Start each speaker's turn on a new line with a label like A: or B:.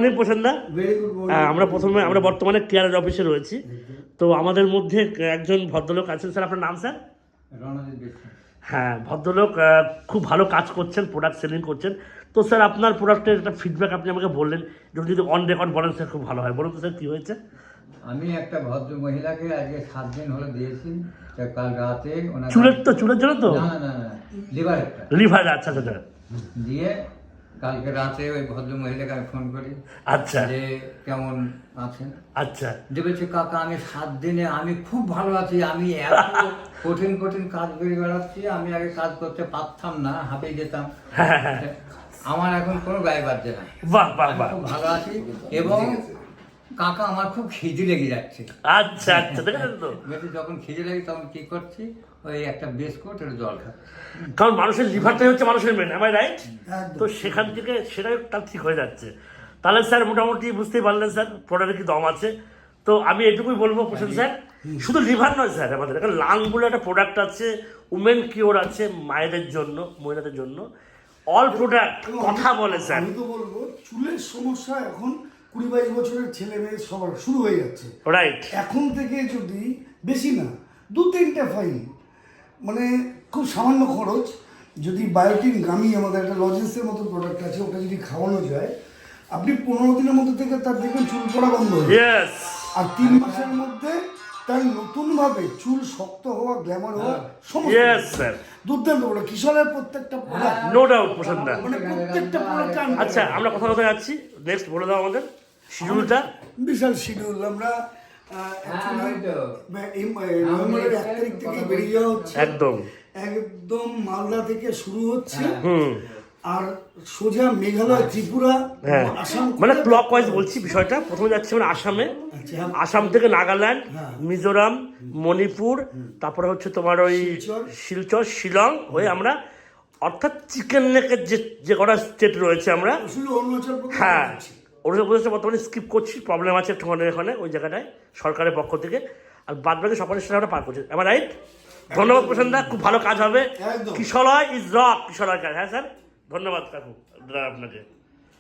A: অনেক পছন্দ। আমরা বর্তমানে কেয়ারের অফিসে রয়েছি, তো আমাদের মধ্যে একজন ভদ্রলোক আছেন। স্যার আপনার নাম? স্যার হ্যাঁ, ভদ্রলোক খুব ভালো কাজ করছেন, প্রোডাক্ট সেলিং করছেন। তো স্যার আপনার প্রোডাক্টের একটা ফিডব্যাক আপনি আমাকে বললেন, যদি অন রেকর্ড বলেন স্যার খুব ভালো হয়। বলুন তো স্যার কী হয়েছে?
B: আমি একটা ভদ্র মহিলাকে আজকে 7 দিন হলো দিয়েছি, কাল রাতে
A: চুলের জন্য তো?
B: না,
A: লিভার। আচ্ছা আচ্ছা।
B: দিয়ে কালকে রাতে ওই ভদ্র মহিলাকে আমি ফোন করি,
A: আচ্ছা,
B: যে কেমন আছেন।
A: আচ্ছা,
B: যে বলছে কাকা আমি 7 দিনে আমি খুব ভালো আছি, আমি এত কঠিন কাজ করে বেড়াচ্ছি, আমি আগে কাজ করতে পারতাম না, হাঁপিয়ে যেতাম, আমার এখন কোনো গায়ে বাজছে না,
A: বাহ বাহ বাহ,
B: খুব ভালো আছি। এবং কাকা আমার খুব খিদে লেগে যাচ্ছে।
A: আচ্ছা আচ্ছা, দেখেন তো
B: যখন খিদে লাগে তখন কি করছি, ওই একটা বিস্কুট আর জল খাচ্ছি,
A: কারণ মানুষের লিভারটাই হচ্ছে মানুষের মেন, am I right? তো সেখান থেকে সেটাই তার ঠিক হয়ে যাচ্ছে। তাহলে স্যার মোটামুটি বুঝতেই পারলেন স্যার প্রোডাক্টের কি দম আছে। তো আমি এটুকুই বলবো প্রশান্ত স্যার, শুধু লিভার নয় স্যার, আমাদের এখানে লাং বলে একটা প্রোডাক্ট আছে, উমেন কিওর আছে, মায়েদের জন্য, মহিলাদের জন্য, অল প্রোডাক্ট কথা বলে স্যার।
C: আমি তো বলবো চুলের সমস্যা এখন 20-22 বছরের ছেলে মেয়ে সবার শুরু হয়ে যাচ্ছে,
A: রাইট।
C: এখন থেকে যদি বেশি না 2-3টা ফাইল, মানে খুব সামান্য খরচ, যদি বায়োটিন গামি আমাদের একটা লজেন্সের মতো প্রোডাক্ট আছে, ওটা যদি খাওয়ানো যায়, আপনি 15 দিনের মধ্যে থেকে তার দেখবেন চুল পড়া বন্ধ হয়ে যাবে। আর 3 মাসের মধ্যে তার নতুনভাবে চুল শক্ত হওয়া, গ্ল্যামার হওয়া সমস্ত দুর্দান্ত বড় কিশোরের প্রত্যেকটা প্রোডাক্ট,
A: নো ডাউট প্রশান্ত,
C: মানে প্রত্যেকটা প্রোডাক্ট।
A: আচ্ছা আমরা কথা যাচ্ছি, নেক্সট বলে দাও আমাদের শিডিউলটা।
C: বিশাল শিডিউল, আমরা নভেম্বরের 1 তারিখ থেকে বেরিয়ে যাওয়া হচ্ছে, একদম মালদা থেকে শুরু হচ্ছে, আর সোজা মেঘালয়, ত্রিপুরা, আসাম,
A: মানে ক্লকওয়াইজ বলছি বিষয়টা। প্রথমে যাচ্ছি আমরা আসামে, আসাম থেকে নাগাল্যান্ড, মিজোরাম, মণিপুর, তারপরে হচ্ছে তোমার ওই শিলচর, শিলং হয়ে আমরা, অর্থাৎ চিকেন নেকের যে কটা স্টেট রয়েছে আমরা, হ্যাঁ অরুণাচল প্রদেশটা বর্তমানে স্কিপ করছি, প্রবলেম আছে একটুখানি এখানে ওই জায়গাটায় সরকারের পক্ষ থেকে, আর বাদ বাকি সকালের সাথে আমরা পার করছি, আমার রাইট। ধন্যবাদ প্রশান্ত, খুব ভালো কাজ হবে। কিশলয় ইজ রক, কিশলয় কাজ। হ্যাঁ স্যার, ধন্যবাদ কাকু আপনাকে।